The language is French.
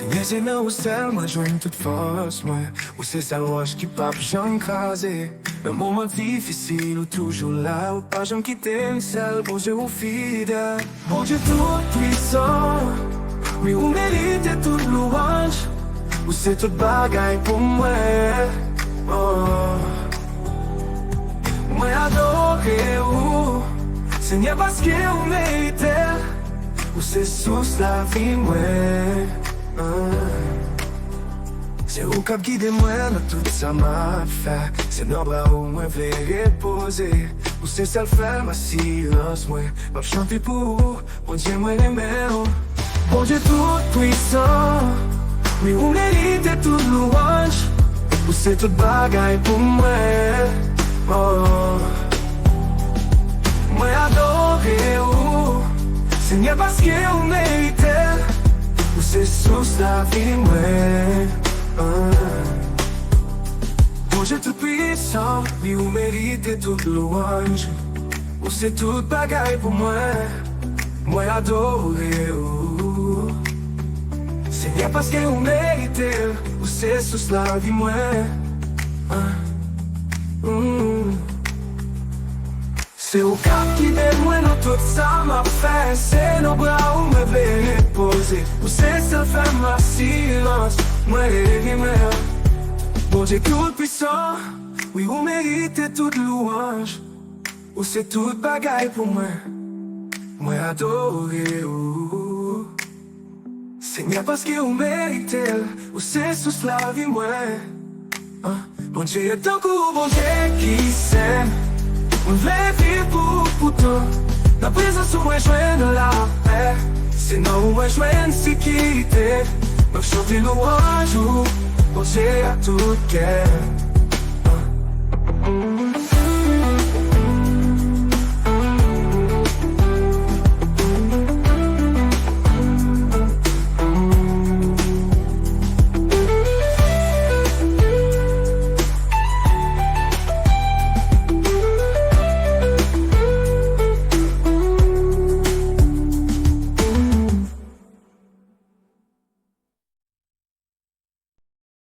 Finesse nan ou sel, mwen jwen tout fos mwen. Ou se sel roche ki pa pou jan krasé. Nan mouman difisil ou toujou la. Ou pa jan kite m sel, bon Dieu ou fidèle. Bon Dieu tout puissant, oui ou mérite tout louange. Ou se tout bagay pou mwen. Oh. Mwen adore ou, Seigneur paske ou mérite. Ou se sous la vie mwen. C'est ou kap guide mwen nan tout sa ma fè. Se nan bra ou mwen vle repose. Ou se sel fè ma silence mwen. Map chante pou ou, bon Dieu mwen remè ou. Bon Dieu tout puissant, oui ou mérite tout louange. Ou se tout bagay pou mwen. Oh. Mwen adore ou, Seigneur paske ou mérite. Ou se sous la vie mwen. Bon Dieu tout puissant, oui ou mérite tout louange. Ou se tout bagay pou mwen. Mwen adore ou, Seigneur paske ou mérite. Ou se sous la vie mwen. Se ou kap guide mwen nan tout sa ma fè. Se nan bra ou mwen vle repose. Ou se sel fè ma silence, mwen remè. Bon Dieu tout puissant, oui ou mérite tout louange. Ou se tout bagay pou mwen. Mwen adore ou, Seigneur paske ou mérite. Ou se sous la vie mwen. Bon Dieu est un coup, bon Dieu qui s'aime. Mwen vle viv pou ton. Nan prezans ou mwen jwen la paix. Se nan ou mwen jwen sikite. Mwen chante louange ou, bon Dieu a tout cœur.